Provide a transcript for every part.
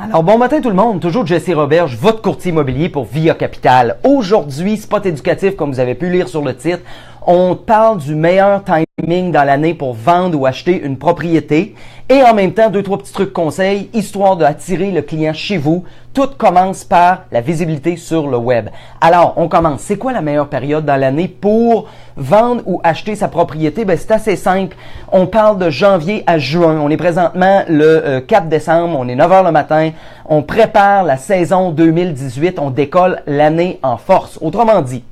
Alors, bon matin tout le monde, toujours Jesse Roberge, votre courtier immobilier pour Via Capital. Aujourd'hui, spot éducatif, comme vous avez pu lire sur le titre, on parle du meilleur timing dans l'année pour vendre ou acheter une propriété et en même temps, 2-3 petits trucs conseils, histoire d'attirer le client chez vous. Tout commence par la visibilité sur le web. Alors, on commence. C'est quoi la meilleure période dans l'année pour vendre ou acheter sa propriété? Ben, c'est assez simple. On parle de janvier à juin. On est présentement le 4 décembre. On est 9 h le matin. On prépare la saison 2018. On décolle l'année en force. Autrement dit,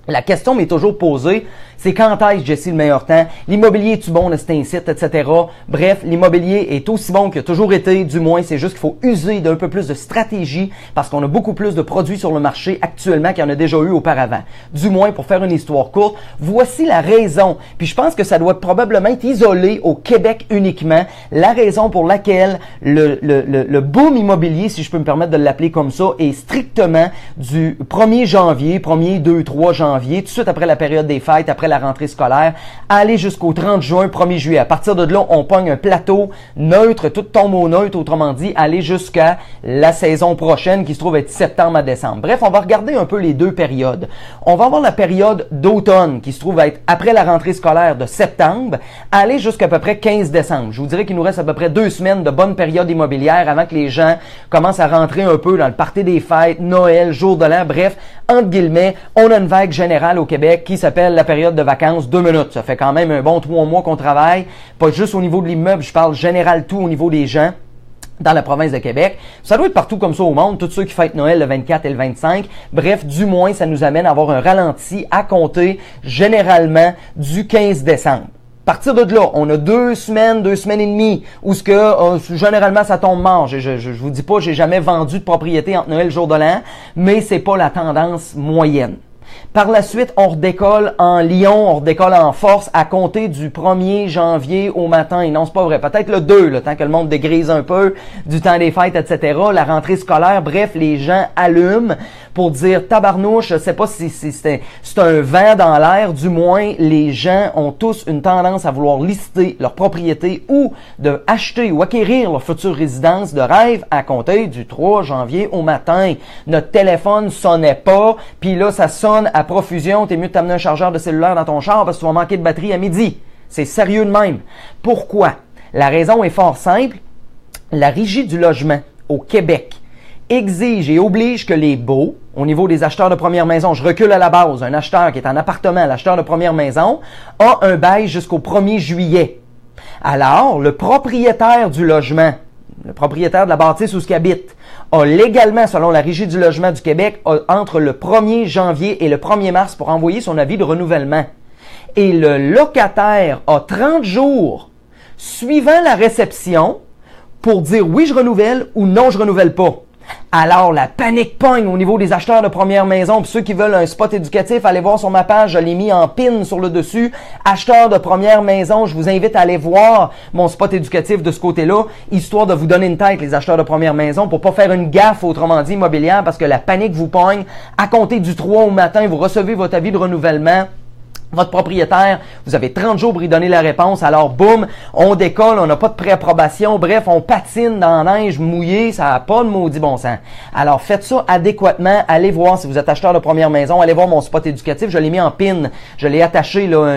la question m'est toujours posée, c'est quand est-ce, Jesse, le meilleur temps? L'immobilier est-tu bon, c'est un site, etc. Bref, l'immobilier est aussi bon qu'il a toujours été, du moins, c'est juste qu'il faut user d'un peu plus de stratégie parce qu'on a beaucoup plus de produits sur le marché actuellement qu'il y en a déjà eu auparavant. Du moins, pour faire une histoire courte, voici la raison. Puis je pense que ça doit probablement être isolé au Québec uniquement, la raison pour laquelle le boom immobilier, si je peux me permettre de l'appeler comme ça, est strictement du 1er janvier, 1er, 2, 3 janvier, tout de suite après la période des fêtes, après la rentrée scolaire, aller jusqu'au 30 juin, 1er juillet. À partir de là, on pogne un plateau neutre, tout tombe au neutre, autrement dit, aller jusqu'à la saison prochaine qui se trouve être septembre à décembre. Bref, on va regarder un peu les deux périodes. On va avoir la période d'automne qui se trouve être après la rentrée scolaire de septembre, aller jusqu'à peu près 15 décembre. Je vous dirais qu'il nous reste à peu près 2 semaines de bonne période immobilière avant que les gens commencent à rentrer un peu dans le party des fêtes, Noël, jour de l'an, bref, entre guillemets, on a une vague générale au Québec qui s'appelle la période de vacances 2 minutes. Ça fait quand même un bon 3 mois qu'on travaille, pas juste au niveau de l'immeuble, je parle général tout au niveau des gens dans la province de Québec. Ça doit être partout comme ça au monde, tous ceux qui fêtent Noël le 24 et le 25. Bref, du moins, ça nous amène à avoir un ralenti à compter généralement du 15 décembre. À partir de là, on a 2 semaines et demie, où ce que généralement ça tombe mort. Je vous dis pas, j'ai jamais vendu de propriété entre Noël et le jour de l'an, mais c'est pas la tendance moyenne. Par la suite, on redécolle en Lyon, on redécolle en force à compter du 1er janvier au matin. Et non, c'est pas vrai. Peut-être le 2, le temps que le monde dégrise un peu, du temps des fêtes, etc. La rentrée scolaire, bref, les gens allument pour dire tabarnouche, je sais pas si c'est un vent dans l'air, du moins, les gens ont tous une tendance à vouloir lister leur propriété ou de acheter ou acquérir leur future résidence de rêve à compter du 3 janvier au matin. Notre téléphone sonnait pas, puis là, ça sonne à profusion, t'es mieux de t'amener un chargeur de cellulaire dans ton char parce que tu vas manquer de batterie à midi. C'est sérieux de même. Pourquoi? La raison est fort simple. La Régie du logement au Québec exige et oblige que les baux, au niveau des acheteurs de première maison, je recule à la base, un acheteur qui est en appartement, l'acheteur de première maison, a un bail jusqu'au 1er juillet. Alors, le propriétaire du logement, le propriétaire de la bâtisse où il habite, a légalement, selon la Régie du logement du Québec, entre le 1er janvier et le 1er mars pour envoyer son avis de renouvellement. Et le locataire a 30 jours suivant la réception pour dire oui, je renouvelle ou non, je renouvelle pas. Alors, la panique pogne au niveau des acheteurs de première maison. Puis ceux qui veulent un spot éducatif, allez voir sur ma page, je l'ai mis en pin sur le dessus. Acheteurs de première maison, je vous invite à aller voir mon spot éducatif de ce côté-là, histoire de vous donner une tête, les acheteurs de première maison, pour pas faire une gaffe, autrement dit, immobilière, parce que la panique vous pogne. À compter du 3 au matin, vous recevez votre avis de renouvellement. Votre propriétaire, vous avez 30 jours pour y donner la réponse. Alors, boum, on décolle, on n'a pas de préapprobation. Bref, on patine dans la neige mouillée. Ça n'a pas de maudit bon sens. Alors, faites ça adéquatement. Allez voir si vous êtes acheteur de première maison. Allez voir mon spot éducatif. Je l'ai mis en pin. Je l'ai attaché, là,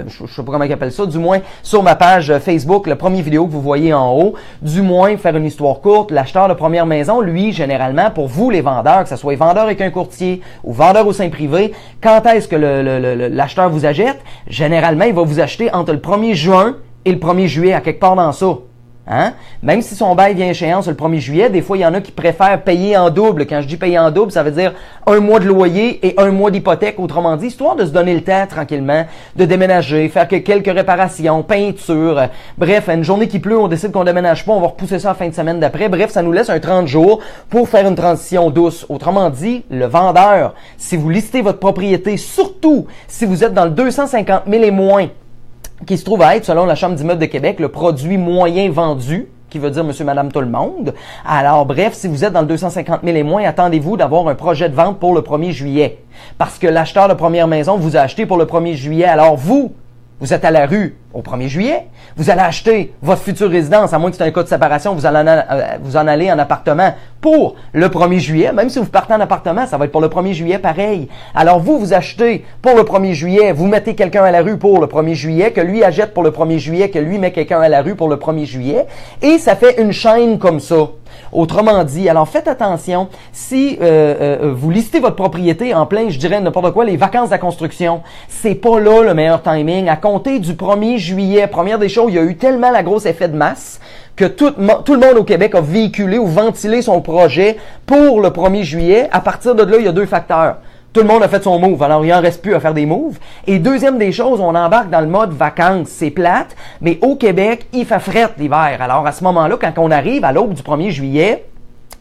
je sais pas comment il appelle ça. Du moins, sur ma page Facebook, la première vidéo que vous voyez en haut. Du moins, faire une histoire courte. L'acheteur de première maison, lui, généralement, pour vous, les vendeurs, que ce soit vendeur avec un courtier ou vendeur au sein privé, quand est-ce que l'acheteur vous achète? Généralement, il va vous acheter entre le 1er juin et le 1er juillet, à quelque part dans ça. Hein? Même si son bail vient à échéance le 1er juillet, des fois, il y en a qui préfèrent payer en double. Quand je dis payer en double, ça veut dire 1 mois de loyer et 1 mois d'hypothèque, autrement dit, histoire de se donner le temps tranquillement de déménager, faire quelques réparations, peinture. Bref, une journée qui pleut, on décide qu'on déménage pas, on va repousser ça à la fin de semaine d'après. Bref, ça nous laisse un 30 jours pour faire une transition douce. Autrement dit, le vendeur, si vous listez votre propriété, surtout si vous êtes dans le 250 000 et moins, qui se trouve à être, selon la Chambre d'immeubles de Québec, le produit moyen vendu, qui veut dire monsieur, madame, tout le monde. Alors, bref, si vous êtes dans le 250 000 et moins, attendez-vous d'avoir un projet de vente pour le 1er juillet. Parce que l'acheteur de première maison vous a acheté pour le 1er juillet. Alors, vous êtes à la rue. au 1er juillet. Vous allez acheter votre future résidence, à moins que c'est un cas de séparation, vous en allez en appartement pour le 1er juillet. Même si vous partez en appartement, ça va être pour le 1er juillet pareil. Alors vous achetez pour le 1er juillet, vous mettez quelqu'un à la rue pour le 1er juillet, que lui achète pour le 1er juillet, que lui met quelqu'un à la rue pour le 1er juillet. Et ça fait une chaîne comme ça. Autrement dit, alors faites attention, si vous listez votre propriété en plein, je dirais n'importe quoi, les vacances de la construction, c'est pas là le meilleur timing. À compter du 1er juillet, première des choses, il y a eu tellement la grosse effet de masse que tout le monde au Québec a véhiculé ou ventilé son projet pour le 1er juillet. À partir de là, il y a deux facteurs. Tout le monde a fait son move, alors il en reste plus à faire des moves. Et deuxième des choses, on embarque dans le mode vacances. C'est plate, mais au Québec, il fait fret l'hiver. Alors à ce moment-là, quand on arrive à l'aube du 1er juillet,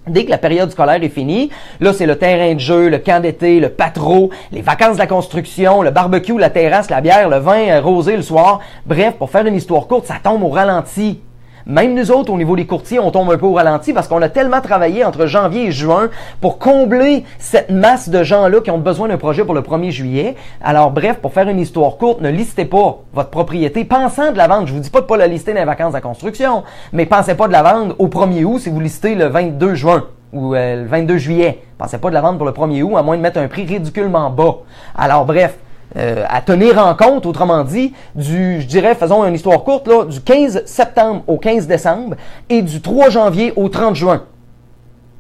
dès que la période scolaire est finie, là, c'est le terrain de jeu, le camp d'été, le patro, les vacances de la construction, le barbecue, la terrasse, la bière, le vin rosé le soir. Bref, pour faire une histoire courte, ça tombe au ralenti. Même nous autres, au niveau des courtiers, on tombe un peu au ralenti parce qu'on a tellement travaillé entre janvier et juin pour combler cette masse de gens-là qui ont besoin d'un projet pour le 1er juillet. Alors bref, pour faire une histoire courte, ne listez pas votre propriété pensant de la vendre. Je vous dis pas de pas la lister dans les vacances de la construction, mais pensez pas de la vendre au 1er août si vous listez le 22 juin ou le 22 juillet. Pensez pas de la vendre pour le 1er août à moins de mettre un prix ridiculement bas. Alors bref, à tenir en compte, autrement dit, je dirais, faisons une histoire courte, là, du 15 septembre au 15 décembre et du 3 janvier au 30 juin.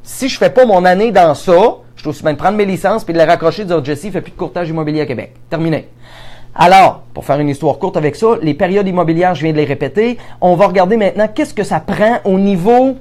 Si je fais pas mon année dans ça, je dois aussi bien prendre mes licences puis de les raccrocher et dire Jesse, fait plus de courtage immobilier à Québec. Terminé. Alors, pour faire une histoire courte avec ça, les périodes immobilières, je viens de les répéter. On va regarder maintenant qu'est-ce que ça prend au niveau...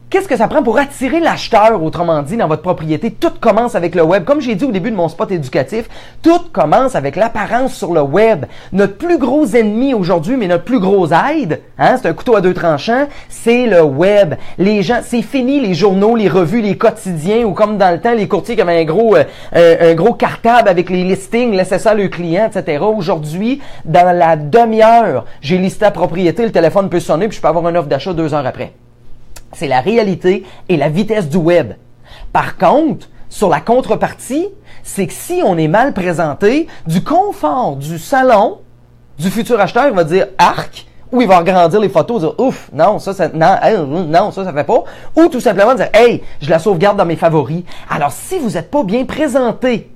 Qu'est-ce que ça prend pour attirer l'acheteur, autrement dit, dans votre propriété? Tout commence avec le web. Comme j'ai dit au début de mon spot éducatif, tout commence avec l'apparence sur le web. Notre plus gros ennemi aujourd'hui, mais notre plus gros aide, c'est un couteau à deux tranchants, c'est le web. Les gens, c'est fini les journaux, les revues, les quotidiens, ou comme dans le temps, les courtiers qui avaient un gros cartable avec les listings, laissaient ça à leurs clients, etc. Aujourd'hui, dans la demi-heure, j'ai listé la propriété, le téléphone peut sonner, puis je peux avoir une offre d'achat 2 heures après. C'est la réalité et la vitesse du web. Par contre, sur la contrepartie, c'est que si on est mal présenté, du confort du salon, du futur acheteur, il va dire « arc », ou il va agrandir les photos, dire « ouf, non, ça fait pas », ou tout simplement dire « hey, je la sauvegarde dans mes favoris ». Alors, si vous n'êtes pas bien présenté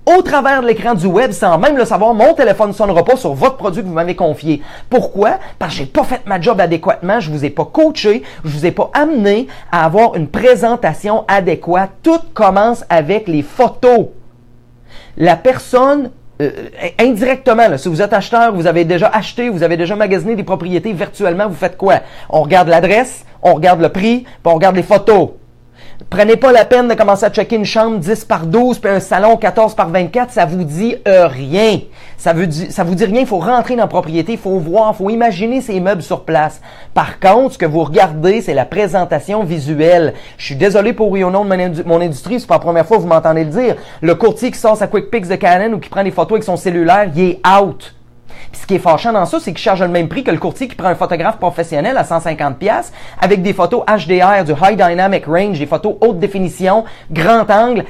au travers de l'écran du web, sans même le savoir, mon téléphone ne sonnera pas sur votre produit que vous m'avez confié. Pourquoi? Parce que j'ai pas fait ma job adéquatement, je vous ai pas coaché, je vous ai pas amené à avoir une présentation adéquate. Tout commence avec les photos. La personne, indirectement, là, si vous êtes acheteur, vous avez déjà acheté, vous avez déjà magasiné des propriétés virtuellement, vous faites quoi? On regarde l'adresse, on regarde le prix, puis on regarde les photos. Prenez pas la peine de commencer à checker une chambre 10 par 12 puis un salon 14 par 24, ça vous dit rien. Ça vous dit rien, il faut rentrer dans la propriété, il faut voir, il faut imaginer ces meubles sur place. Par contre, ce que vous regardez, c'est la présentation visuelle. Je suis désolé pour oui ou non de mon industrie, c'est pas la première fois que vous m'entendez le dire. Le courtier qui sort sa Quick Pix de Canon ou qui prend des photos avec son cellulaire, il est out. Puis ce qui est fâchant dans ça, c'est qu'il charge le même prix que le courtier qui prend un photographe professionnel à 150$ avec des photos HDR, du High Dynamic Range, des photos haute définition, grand angle.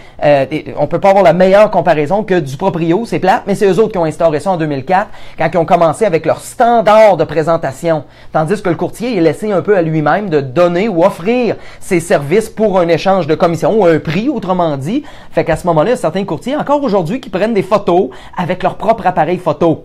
On peut pas avoir la meilleure comparaison que du proprio, c'est plate, mais c'est eux autres qui ont instauré ça en 2004 quand ils ont commencé avec leur standard de présentation. Tandis que le courtier est laissé un peu à lui-même de donner ou offrir ses services pour un échange de commission ou un prix, autrement dit. Fait qu'à ce moment-là, il y a certains courtiers, encore aujourd'hui, qui prennent des photos avec leur propre appareil photo.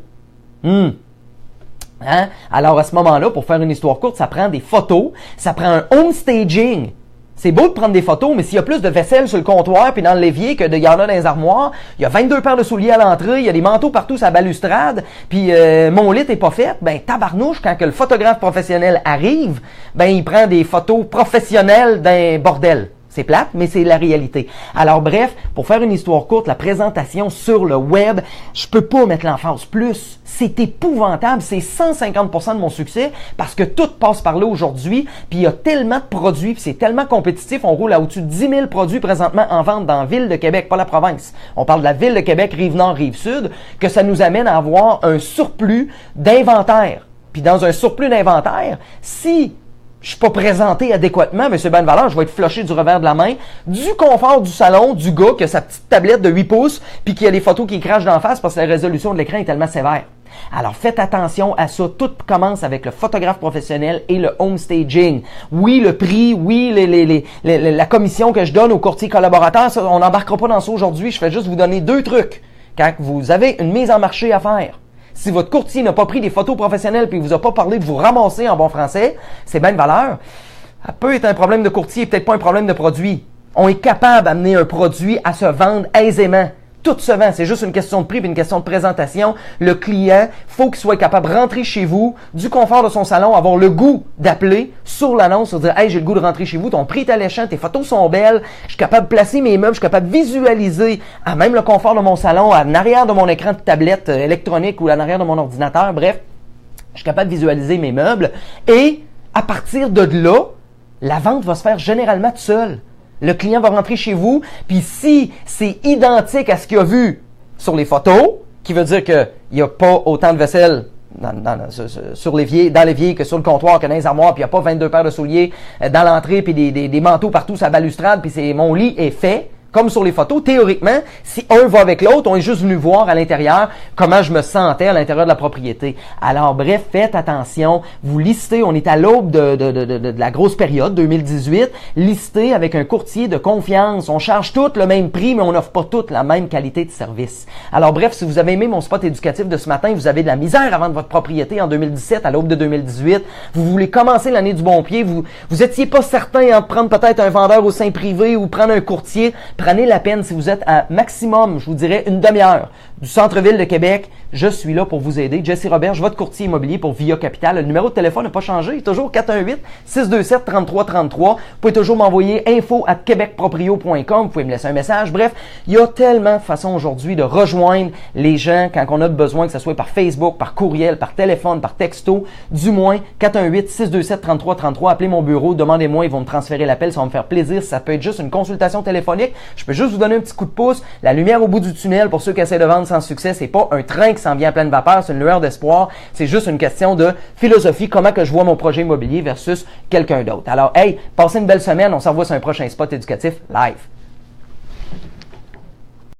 Alors à ce moment-là, pour faire une histoire courte, ça prend des photos, ça prend un home staging. C'est beau de prendre des photos, mais s'il y a plus de vaisselle sur le comptoir puis dans l'évier que il y en a dans les armoires, il y a 22 paires de souliers à l'entrée, il y a des manteaux partout sur la balustrade, puis mon lit est pas fait, ben tabarnouche, quand que le photographe professionnel arrive, ben il prend des photos professionnelles d'un bordel. C'est plate, mais c'est la réalité. Alors bref, pour faire une histoire courte, la présentation sur le web, je peux pas mettre l'emphase plus. C'est épouvantable, c'est 150% de mon succès parce que tout passe par là aujourd'hui, puis il y a tellement de produits, puis c'est tellement compétitif, on roule à au-dessus de 10 000 produits présentement en vente dans la ville de Québec, pas la province. On parle de la ville de Québec, Rive-Nord, Rive-Sud, que ça nous amène à avoir un surplus d'inventaire. Puis dans un surplus d'inventaire, si je suis pas présenté adéquatement, M. Benvaleur, je vais être flushé du revers de la main, du confort du salon, du gars qui a sa petite tablette de 8 pouces, puis qui a des photos qui crachent d'en face parce que la résolution de l'écran est tellement sévère. Alors faites attention à ça. Tout commence avec le photographe professionnel et le home staging. Oui, le prix, oui, la commission que je donne aux courtiers collaborateurs, ça, on n'embarquera pas dans ça aujourd'hui. Je fais juste vous donner 2 trucs. Quand vous avez une mise en marché à faire, si votre courtier n'a pas pris des photos professionnelles et ne vous a pas parlé de vous ramasser en bon français, c'est bien de valeur. Ça peut être un problème de courtier, peut-être pas un problème de produit. On est capable d'amener un produit à se vendre aisément. Tout se vend, c'est juste une question de prix et une question de présentation. Le client, faut qu'il soit capable de rentrer chez vous, du confort de son salon, avoir le goût d'appeler sur l'annonce, dire « Hey, j'ai le goût de rentrer chez vous, ton prix est alléchant, tes photos sont belles, je suis capable de placer mes meubles, je suis capable de visualiser à même le confort de mon salon, en arrière de mon écran de tablette électronique ou en arrière de mon ordinateur, bref, je suis capable de visualiser mes meubles. Et à partir de là, la vente va se faire généralement toute seule. Le client va rentrer chez vous, puis si c'est identique à ce qu'il a vu sur les photos, qui veut dire qu'il n'y a pas autant de vaisselle dans l'évier que sur le comptoir, que dans les armoires, puis il n'y a pas 22 paires de souliers dans l'entrée, puis des manteaux partout sur la balustrade, puis mon lit est fait, comme sur les photos, théoriquement, si un va avec l'autre, on est juste venu voir à l'intérieur comment je me sentais à l'intérieur de la propriété. Alors bref, faites attention, vous listez, on est à l'aube de la grosse période, 2018, listez avec un courtier de confiance. On charge tous le même prix, mais on n'offre pas toutes la même qualité de service. Alors bref, si vous avez aimé mon spot éducatif de ce matin, vous avez de la misère à vendre votre propriété en 2017, à l'aube de 2018, vous voulez commencer l'année du bon pied, vous étiez pas certain de prendre peut-être un vendeur au sein privé ou prendre un courtier, prenez la peine, si vous êtes à maximum, je vous dirais, une demi-heure du centre-ville de Québec, je suis là pour vous aider. Jesse Roberge, votre courtier immobilier pour Via Capital. Le numéro de téléphone n'a pas changé, il est toujours 418-627-3333. Vous pouvez toujours m'envoyer info@quebecproprio.com, vous pouvez me laisser un message. Bref, il y a tellement de façons aujourd'hui de rejoindre les gens quand on a besoin, que ce soit par Facebook, par courriel, par téléphone, par texto. Du moins, 418-627-3333. Appelez mon bureau, demandez-moi, ils vont me transférer l'appel, ça va me faire plaisir. Ça peut être juste une consultation téléphonique. Je peux juste vous donner un petit coup de pouce. La lumière au bout du tunnel, pour ceux qui essaient de vendre sans succès, c'est pas un train qui s'en vient à pleine vapeur, c'est une lueur d'espoir. C'est juste une question de philosophie, comment que je vois mon projet immobilier versus quelqu'un d'autre. Alors, hey, passez une belle semaine. On se revoit sur un prochain spot éducatif live.